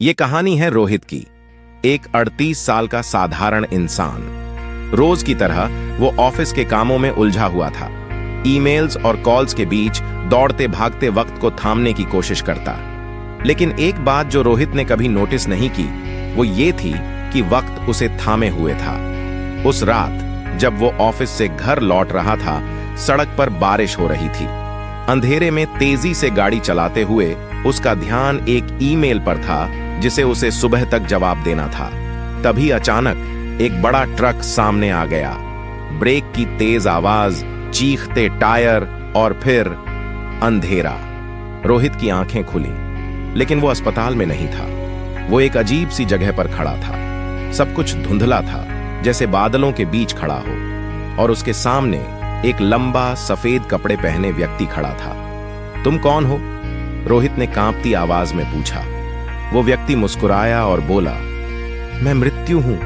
ये कहानी है रोहित की, एक 38 साल का साधारण इंसान। रोज की तरह वो ऑफिस के कामों में उलझा हुआ था। ईमेल्स और कॉल्स के बीच दौड़ते भागते वक्त को थामने की कोशिश करता। लेकिन एक बात जो रोहित ने कभी नोटिस नहीं की वो ये थी कि वक्त उसे थामे हुए था। उस रात जब वो ऑफिस से घर लौट रहा था, सड़क पर बारिश हो रही थी। अंधेरे में तेजी से गाड़ी चलाते हुए उसका ध्यान एक ईमेल पर था जिसे उसे सुबह तक जवाब देना था। तभी अचानक एक बड़ा ट्रक सामने आ गया। ब्रेक की तेज आवाज, चीखते टायर और फिर अंधेरा। रोहित की आंखें खुली, लेकिन वो अस्पताल में नहीं था। वो एक अजीब सी जगह पर खड़ा था। सब कुछ धुंधला था, जैसे बादलों के बीच खड़ा हो, और उसके सामने एक लंबा सफेद कपड़े पहने व्यक्ति खड़ा था। तुम कौन हो? रोहित ने कांपती आवाज में पूछा। वो व्यक्ति मुस्कुराया और बोला, मैं मृत्यु हूं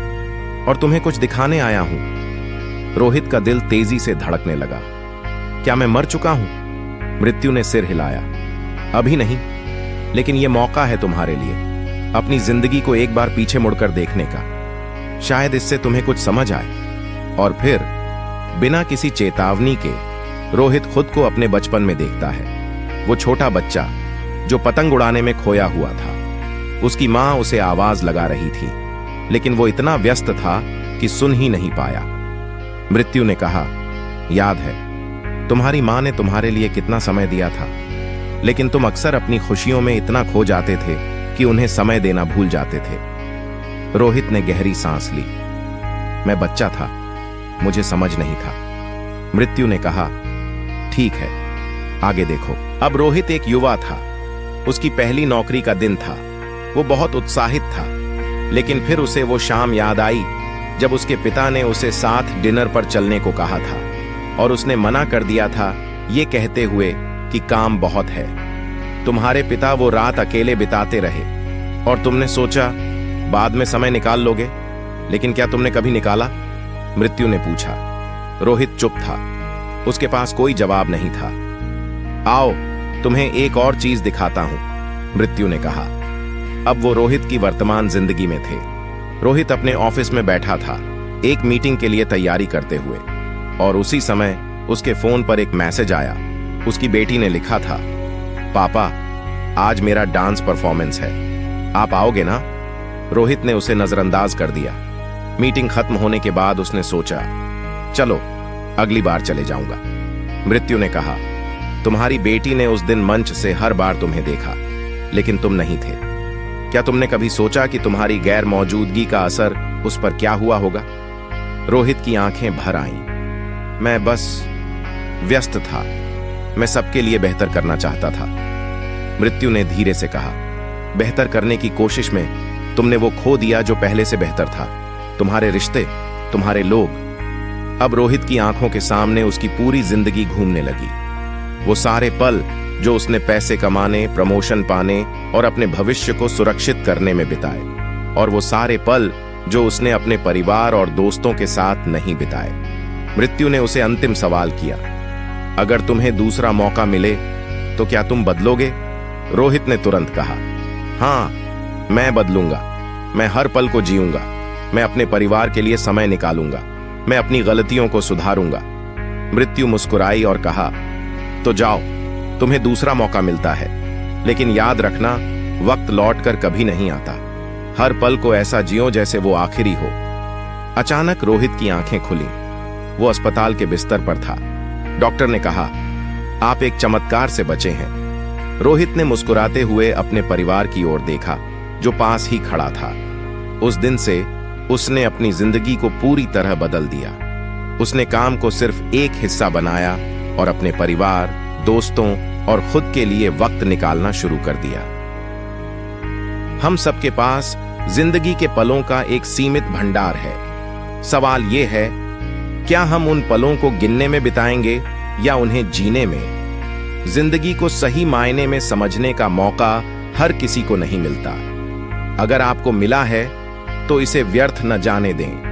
और तुम्हें कुछ दिखाने आया हूं। रोहित का दिल तेजी से धड़कने लगा। क्या मैं मर चुका हूं? मृत्यु ने सिर हिलाया। अभी नहीं, लेकिन यह मौका है तुम्हारे लिए अपनी जिंदगी को एक बार पीछे मुड़कर देखने का। शायद इससे तुम्हें कुछ समझ आए। और फिर बिना किसी चेतावनी के रोहित खुद को अपने बचपन में देखता है। वो छोटा बच्चा जो पतंग उड़ाने में खोया हुआ था। उसकी मां उसे आवाज लगा रही थी, लेकिन वो इतना व्यस्त था कि सुन ही नहीं पाया। मृत्यु ने कहा, याद है तुम्हारी मां ने तुम्हारे लिए कितना समय दिया था, लेकिन तुम अक्सर अपनी खुशियों में इतना खो जाते थे कि उन्हें समय देना भूल जाते थे। रोहित ने गहरी सांस ली। मैं बच्चा था, मुझे समझ नहीं था। मृत्यु ने कहा, ठीक है, आगे देखो। अब रोहित एक युवा था। उसकी पहली नौकरी का दिन था। वो बहुत उत्साहित था, लेकिन फिर उसे वो शाम याद आई जब उसके पिता ने उसे साथ डिनर पर चलने को कहा था, और उसने मना कर दिया था ये कहते हुए कि काम बहुत है। तुम्हारे पिता वो रात अकेले बिताते रहे और तुमने सोचा बाद में समय निकाल लोगे, लेकिन क्या तुमने कभी निकाला? मृत्यु ने पूछा। रोहित चुप था। उसके पास कोई जवाब नहीं था। आओ तुम्हें एक और चीज दिखाता हूं, मृत्यु ने कहा। अब वो रोहित की वर्तमान जिंदगी में थे। रोहित अपने ऑफिस में बैठा था, एक मीटिंग के लिए तैयारी करते हुए, और उसी समय उसके फोन पर एक मैसेज आया। उसकी बेटी ने लिखा था, पापा आज मेरा डांस परफॉर्मेंस है, आप आओगे ना? रोहित ने उसे नजरअंदाज कर दिया। मीटिंग खत्म होने के बाद उसने सोचा, चलो अगली बार चले जाऊंगा। मृत्यु ने कहा, तुम्हारी बेटी ने उस दिन मंच से हर बार तुम्हें देखा, लेकिन तुम नहीं थे। क्या तुमने कभी सोचा कि तुम्हारी गैर मौजूदगी का असर उस पर क्या हुआ होगा? रोहित की आंखें भर आईं। मैं बस व्यस्त था, मैं सबके लिए बेहतर करना चाहता था, मृत्यु ने धीरे से कहा। बेहतर करने की कोशिश में तुमने वो खो दिया जो पहले से बेहतर था, तुम्हारे रिश्ते, तुम्हारे लोग। अब रोहित की आंखों के सामने उसकी पूरी जिंदगी घूमने लगी। वो सारे पल जो उसने पैसे कमाने, प्रमोशन पाने और अपने भविष्य को सुरक्षित करने में बिताए, और वो सारे पल जो उसने अपने परिवार और दोस्तों के साथ नहीं बिताए। मृत्यु ने उसे अंतिम सवाल किया, अगर तुम्हें दूसरा मौका मिले तो क्या तुम बदलोगे? रोहित ने तुरंत कहा, हाँ, मैं बदलूंगा। मैं हर पल को जीऊंगा। मैं अपने परिवार के लिए समय निकालूंगा। मैं अपनी गलतियों को सुधारूंगा। मृत्यु मुस्कुराई और कहा, तो जाओ, तुम्हें दूसरा मौका मिलता है, लेकिन याद रखना वक्त लौटकर कभी नहीं आता। हर पल को ऐसा जियो जैसे वो आखिरी हो। अचानक रोहित की आंखें खुली। वो अस्पताल के बिस्तर पर था। डॉक्टर ने कहा, आप एक चमत्कार से बचे हैं। रोहित ने मुस्कुराते हुए अपने परिवार की ओर देखा जो पास ही खड़ा था। उस दिन से उसने अपनी जिंदगी को पूरी तरह बदल दिया। उसने काम को सिर्फ एक हिस्सा बनाया और अपने परिवार, दोस्तों और खुद के लिए वक्त निकालना शुरू कर दिया। हम सबके पास जिंदगी के पलों का एक सीमित भंडार है। सवाल यह है, क्या हम उन पलों को गिनने में बिताएंगे या उन्हें जीने में? जिंदगी को सही मायने में समझने का मौका हर किसी को नहीं मिलता। अगर आपको मिला है तो इसे व्यर्थ न जाने दें।